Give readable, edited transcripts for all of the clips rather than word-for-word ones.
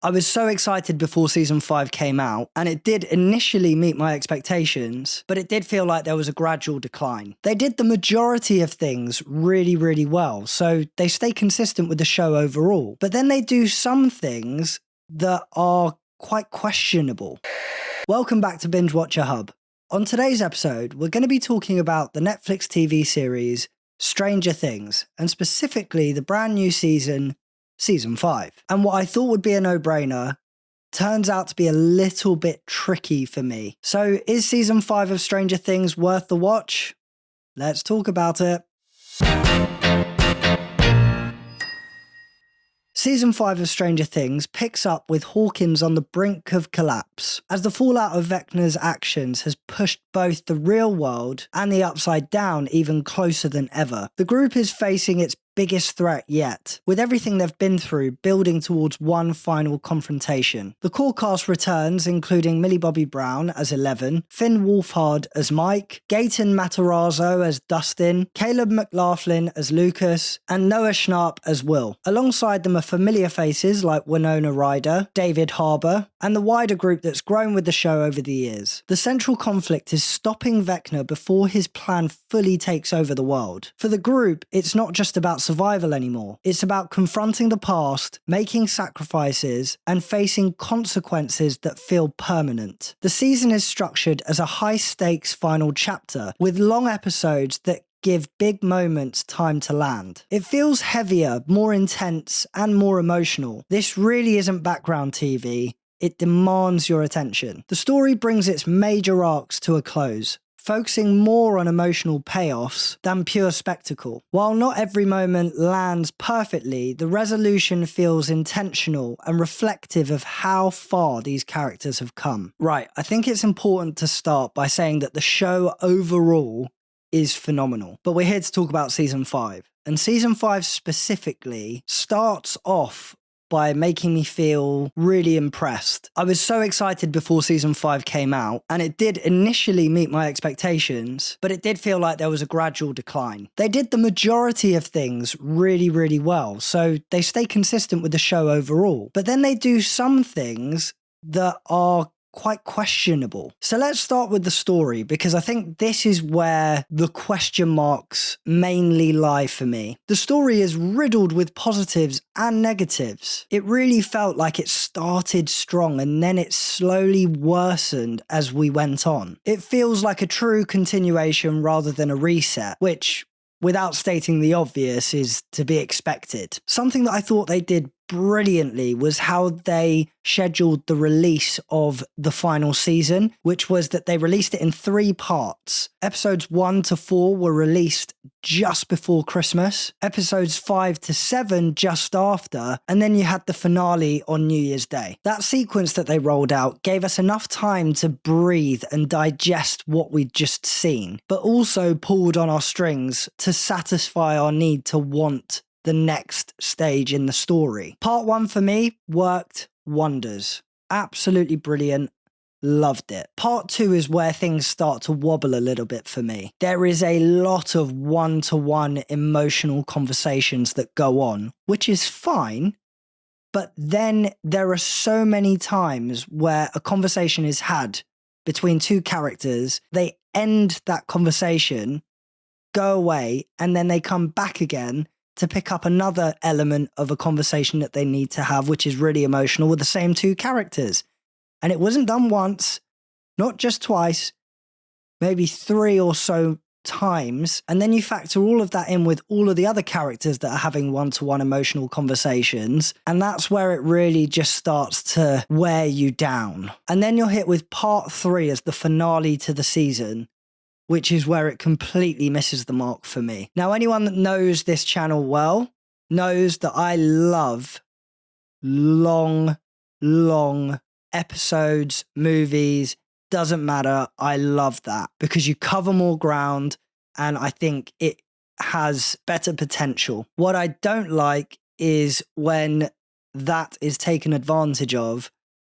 I was so excited before season 5 came out, and it did initially meet my expectations, but it did feel like there was a gradual decline. They did the majority of things really, really well, so they stay consistent with the show overall. But then they do some things that are quite questionable. Welcome back to Binge Watcher Hub. On today's episode, we're going to be talking about the Netflix TV series Stranger Things, and specifically the brand new season 5. And what I thought would be a no-brainer turns out to be a little bit tricky for me. So is season 5 of Stranger Things worth the watch? Let's talk about it. Season 5 of Stranger Things picks up with Hawkins on the brink of collapse, as the fallout of Vecna's actions has pushed both the real world and the Upside Down even closer than ever. The group is facing its biggest threat yet, with everything they've been through building towards one final confrontation. The core cast returns, including Millie Bobby Brown as Eleven, Finn Wolfhard as Mike, Gaten Matarazzo as Dustin, Caleb McLaughlin as Lucas, and Noah Schnapp as Will. Alongside them are familiar faces like Winona Ryder, David Harbour, and the wider group that's grown with the show over the years. The central conflict is stopping Vecna before his plan fully takes over the world. For the group, it's not just about survival anymore. It's about confronting the past, making sacrifices, and facing consequences that feel permanent. The season is structured as a high-stakes final chapter, with long episodes that give big moments time to land. It feels heavier, more intense, and more emotional. This really isn't background TV. It demands your attention. The story brings its major arcs to a close, focusing more on emotional payoffs than pure spectacle. While not every moment lands perfectly, the resolution feels intentional and reflective of how far these characters have come. Right, I think it's important to start by saying that the show overall is phenomenal. But we're here to talk about season 5. And season 5 specifically starts off by making me feel really impressed. I was so excited before season 5 came out, and it did initially meet my expectations, but it did feel like there was a gradual decline. They did the majority of things really, really well, so they stay consistent with the show overall. But then they do some things that are quite questionable. So let's start with the story, because I think this is where the question marks mainly lie for me. The story is riddled with positives and negatives. It really felt like it started strong and then it slowly worsened as we went on. It feels like a true continuation rather than a reset, which, without stating the obvious, is to be expected. Something that I thought they did brilliantly was how they scheduled the release of the final season, which was that they released it in 3 parts. Episodes 1 to 4 were released just before Christmas, episodes 5 to 7 just after, and then you had the finale on New Year's Day. That sequence that they rolled out gave us enough time to breathe and digest what we'd just seen, but also pulled on our strings to satisfy our need to want the next stage in the story. Part 1 for me worked wonders. Absolutely brilliant. Loved it. Part 2 is where things start to wobble a little bit for me. There is a lot of one-to-one emotional conversations that go on, which is fine, but then there are so many times where a conversation is had between 2 characters, they end that conversation, go away, and then they come back again to pick up another element of a conversation that they need to have, which is really emotional, with the same 2 characters. And it wasn't done once, not just twice, maybe 3 or so times. And then you factor all of that in with all of the other characters that are having one-to-one emotional conversations. And that's where it really just starts to wear you down. And then you're hit with part 3 as the finale to the season, which is where it completely misses the mark for me. Now, anyone that knows this channel well knows that I love long episodes, movies, doesn't matter. I love that because you cover more ground and I think it has better potential. What I don't like is when that is taken advantage of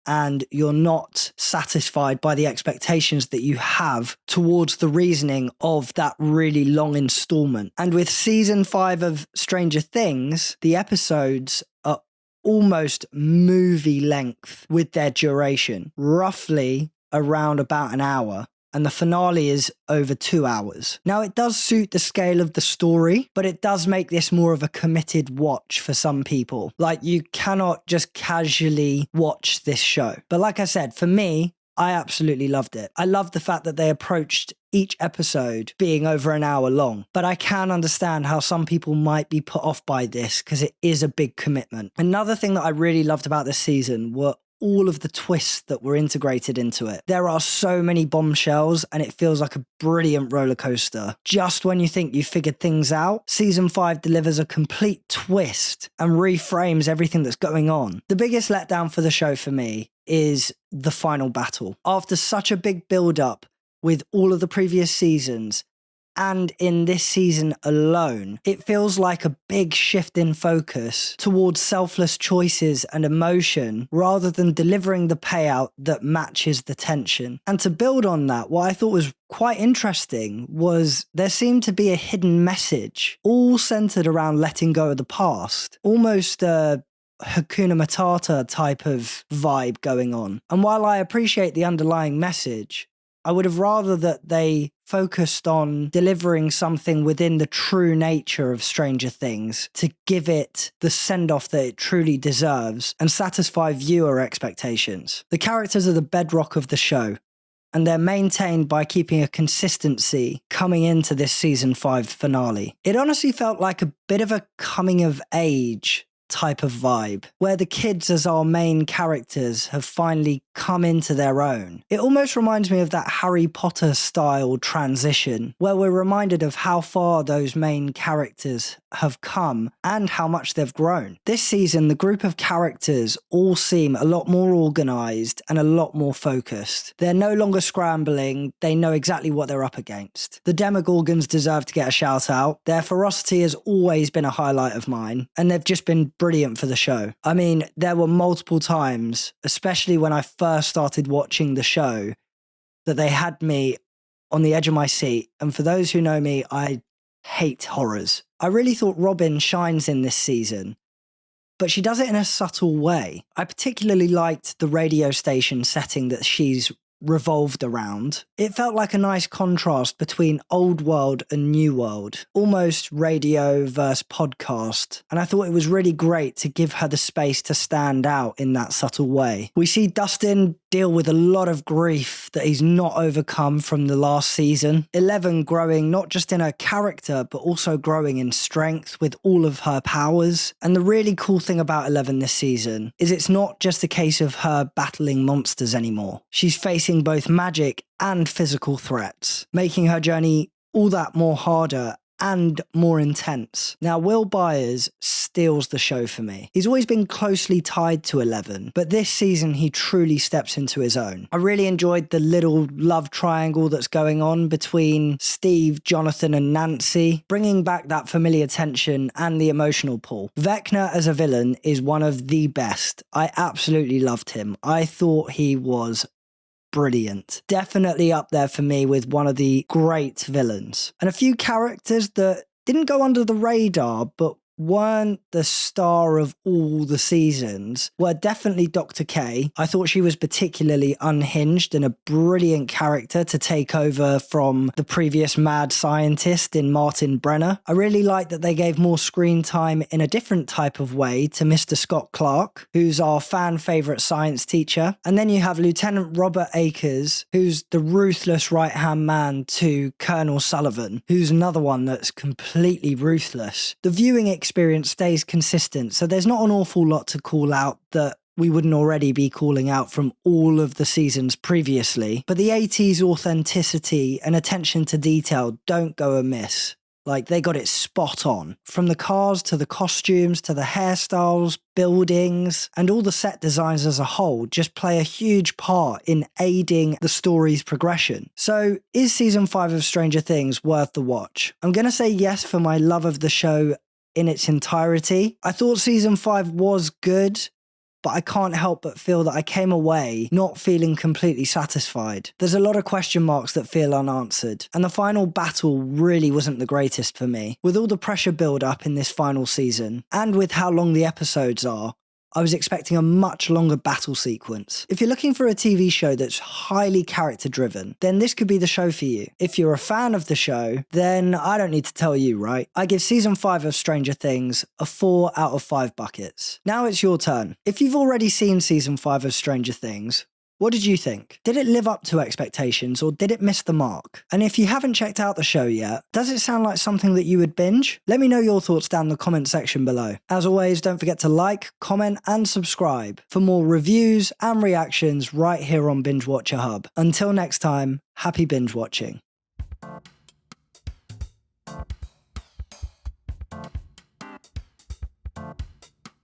and you're not satisfied by the expectations that you have towards the reasoning of that really long installment. And with season 5 of Stranger Things, the episodes are almost movie length with their duration, roughly around about an hour. And the finale is over 2 hours. Now, it does suit the scale of the story, but it does make this more of a committed watch for some people. Like, you cannot just casually watch this show. But like I said, for me, I absolutely loved it. I loved the fact that they approached each episode being over an hour long, but I can understand how some people might be put off by this because it is a big commitment. Another thing that I really loved about this season were all of the twists that were integrated into it. There are so many bombshells and it feels like a brilliant roller coaster. Just when you think you figured things out, season 5 delivers a complete twist and reframes everything that's going on. The biggest letdown for the show for me is the final battle. After such a big build-up with all of the previous seasons, and in this season alone, it feels like a big shift in focus towards selfless choices and emotion rather than delivering the payout that matches the tension. And to build on that, what I thought was quite interesting was there seemed to be a hidden message, all centered around letting go of the past, almost a Hakuna Matata type of vibe going on. And while I appreciate the underlying message, I would have rather that they focused on delivering something within the true nature of Stranger Things to give it the send-off that it truly deserves and satisfy viewer expectations. The characters are the bedrock of the show, and they're maintained by keeping a consistency coming into this season 5 finale. It honestly felt like a bit of a coming of age type of vibe, where the kids as our main characters have finally come into their own. It almost reminds me of that Harry Potter style transition, where we're reminded of how far those main characters have come and how much they've grown. This season, the group of characters all seem a lot more organised and a lot more focused. They're no longer scrambling, they know exactly what they're up against. The Demogorgons deserve to get a shout out. Their ferocity has always been a highlight of mine, and they've just been brilliant for the show. I mean, there were multiple times, especially when I first started watching the show, that they had me on the edge of my seat. And for those who know me, I hate horrors. I really thought Robin shines in this season, but she does it in a subtle way. I particularly liked the radio station setting that she's revolved around. It felt like a nice contrast between old world and new world, almost radio versus podcast, and I thought it was really great to give her the space to stand out in that subtle way. We see Dustin deal with a lot of grief that he's not overcome from the last season. 11 growing not just in her character, but also growing in strength with all of her powers. And the really cool thing about 11 this season is it's not just a case of her battling monsters anymore. She's facing both magic and physical threats, making her journey all that more harder and more intense. Now, Will Byers steals the show for me. He's always been closely tied to 11, but this season he truly steps into his own. I really enjoyed the little love triangle that's going on between Steve, Jonathan and Nancy, bringing back that familiar tension and the emotional pull. Vecna as a villain is one of the best. I absolutely loved him. I thought he was brilliant. Definitely up there for me with one of the great villains. And a few characters that didn't go under the radar, but weren't the star of all the seasons were definitely Dr. K. I thought she was particularly unhinged and a brilliant character to take over from the previous mad scientist in Martin Brenner. I really liked that they gave more screen time in a different type of way to Mr. Scott Clark, who's our fan favourite science teacher. And then you have Lieutenant Robert Akers, who's the ruthless right-hand man to Colonel Sullivan, who's another one that's completely ruthless. The viewing experience stays consistent, so there's not an awful lot to call out that we wouldn't already be calling out from all of the seasons previously, but the 80s authenticity and attention to detail don't go amiss. Like, they got it spot on. From the cars to the costumes to the hairstyles, buildings, and all the set designs as a whole just play a huge part in aiding the story's progression. So, is season 5 of Stranger Things worth the watch? I'm going to say yes for my love of the show in its entirety. I thought season 5 was good, but I can't help but feel that I came away not feeling completely satisfied. There's a lot of question marks that feel unanswered, and the final battle really wasn't the greatest for me. With all the pressure build up in this final season, and with how long the episodes are, I was expecting a much longer battle sequence. If you're looking for a TV show that's highly character driven, then this could be the show for you. If you're a fan of the show, then I don't need to tell you, right? I give season 5 of Stranger Things a 4 out of 5 buckets. Now it's your turn. If you've already seen season 5 of Stranger Things, what did you think? Did it live up to expectations or did it miss the mark? And if you haven't checked out the show yet, does it sound like something that you would binge? Let me know your thoughts down in the comment section below. As always, don't forget to like, comment and subscribe for more reviews and reactions right here on Binge Watcher Hub. Until next time, happy binge watching.